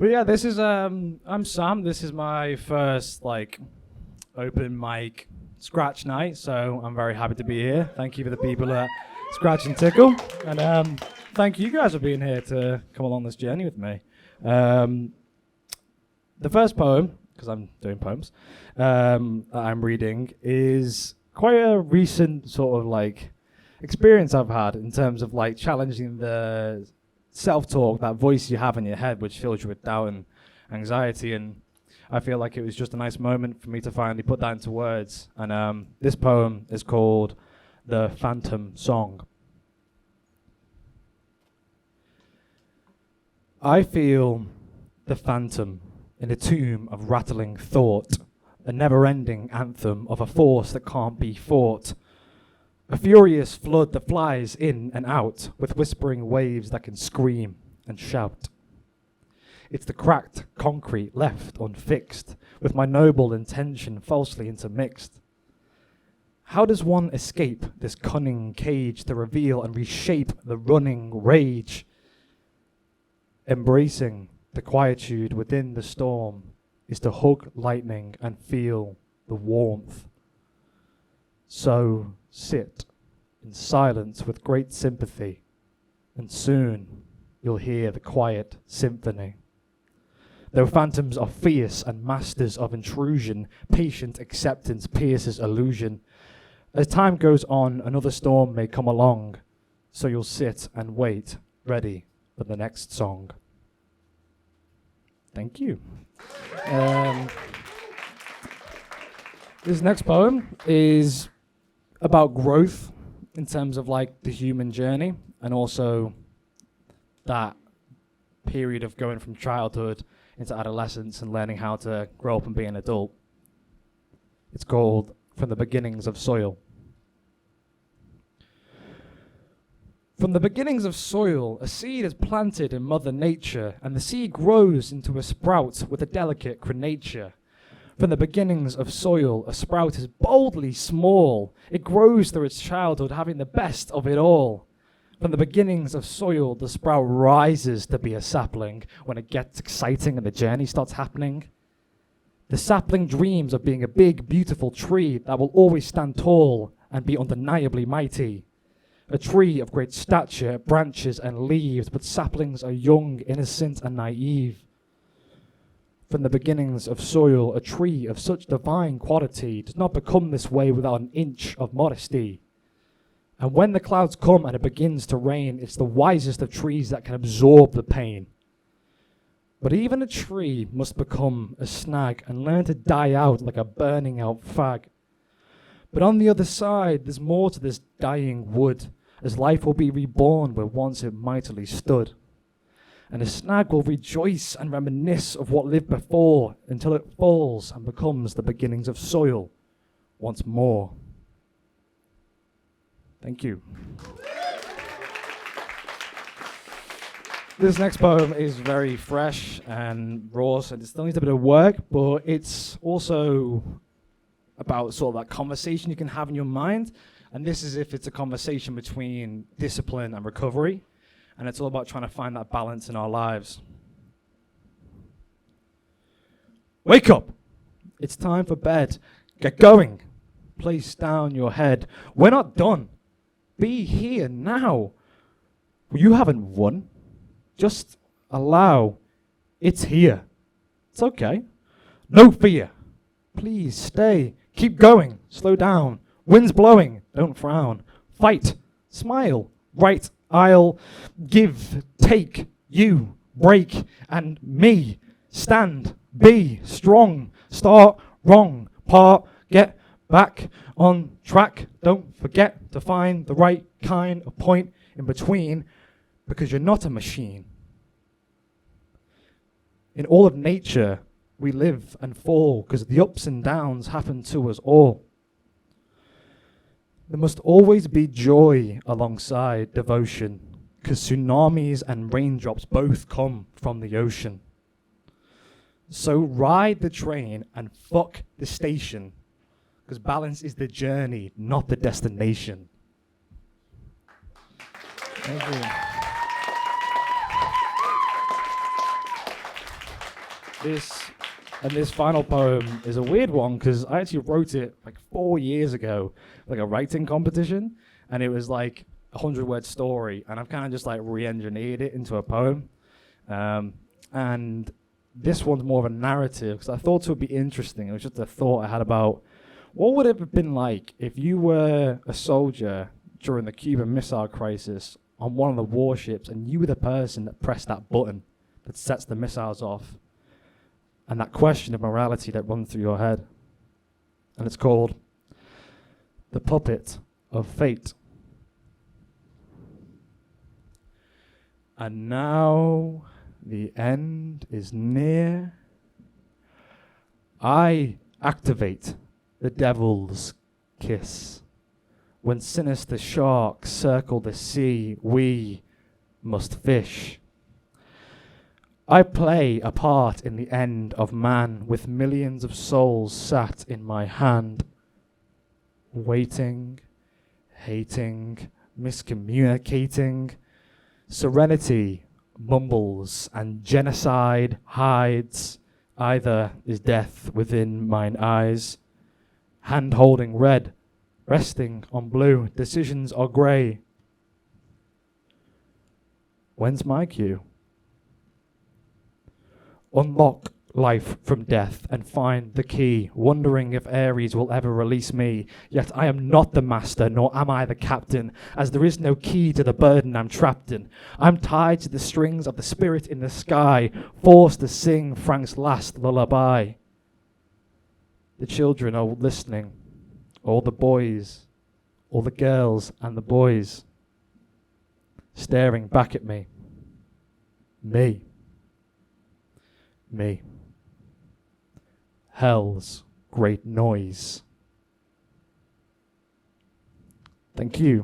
But yeah, this is I'm Sam. This is my first open mic scratch night, so I'm very happy to be here. Thank you for the people at Scratch and Tickle, and thank you guys for being here to come along this journey with me. The first poem, because I'm doing poems, that I'm reading is quite a recent sort of experience I've had in terms of challenging the self-talk, that voice you have in your head which fills you with doubt and anxiety, and I feel like it was just a nice moment for me to finally put that into words. And this poem is called The Phantom Song. I feel the phantom in a tomb of rattling thought, a never-ending anthem of a force that can't be fought. A furious flood that flies in and out with whispering waves that can scream and shout. It's the cracked concrete left unfixed, with my noble intention falsely intermixed. How does one escape this cunning cage to reveal and reshape the running rage? Embracing the quietude within the storm is to hug lightning and feel the warmth. So sit in silence with great sympathy, and soon you'll hear the quiet symphony. Though phantoms are fierce and masters of intrusion, patient acceptance pierces illusion. As time goes on, another storm may come along, so you'll sit and wait, ready for the next song. Thank you. This next poem is about growth in terms of the human journey, and also that period of going from childhood into adolescence and learning how to grow up and be an adult. It's called From the Beginnings of Soil. From the beginnings of soil, a seed is planted in Mother Nature, and the seed grows into a sprout with a delicate crenature. From the beginnings of soil, a sprout is boldly small. It grows through its childhood, having the best of it all. From the beginnings of soil, the sprout rises to be a sapling when it gets exciting and the journey starts happening. The sapling dreams of being a big, beautiful tree that will always stand tall and be undeniably mighty. A tree of great stature, branches and leaves, but saplings are young, innocent and naive. From the beginnings of soil, a tree of such divine quality does not become this way without an inch of modesty. And when the clouds come and it begins to rain, it's the wisest of trees that can absorb the pain. But even a tree must become a snag and learn to die out like a burning out fag. But on the other side, there's more to this dying wood, as life will be reborn where once it mightily stood. And a snag will rejoice and reminisce of what lived before until it falls and becomes the beginnings of soil once more. Thank you. This next poem is very fresh and raw, so it still needs a bit of work, but it's also about sort of that conversation you can have in your mind. And this is if it's a conversation between discipline and recovery. And it's all about trying to find that balance in our lives. Wake up! It's time for bed. Get going. Place down your head. We're not done. Be here now. You haven't won. Just allow. It's here. It's okay. No fear. Please stay. Keep going. Slow down. Wind's blowing. Don't frown. Fight. Smile. Right. I'll give. Take. You. Break. And me. Stand. Be. Strong. Start. Wrong. Part. Get back on track. Don't forget to find the right kind of point in between, because you're not a machine. In all of nature, we live and fall because the ups and downs happen to us all. There must always be joy alongside devotion, because tsunamis and raindrops both come from the ocean. So ride the train and fuck the station, because balance is the journey, not the destination. Thank you. This final poem is a weird one because I actually wrote it like 4 years ago, like a writing competition, and it was like a 100-word story, and I've kind of just like re-engineered it into a poem. And this one's more of a narrative because I thought it would be interesting. It was just a thought I had about what would it have been like if you were a soldier during the Cuban Missile Crisis on one of the warships and you were the person that pressed that button that sets the missiles off, and that question of morality that runs through your head. And it's called The Puppet of Fate. And now the end is near. I activate the devil's kiss. When sinister sharks circle the sea, we must fish. I play a part in the end of man, with millions of souls sat in my hand, waiting, hating, miscommunicating. Serenity mumbles and genocide hides. Either is death within mine eyes. Hand holding red, resting on blue. Decisions are grey. When's my cue? Unlock life from death and find the key, wondering if Ares will ever release me. Yet I am not the master, nor am I the captain, as there is no key to the burden I'm trapped in. I'm tied to the strings of the spirit in the sky, forced to sing Frank's last lullaby. The children are listening, all the boys, all the girls and the boys, staring back at me. Me. Hell's great noise. Thank you.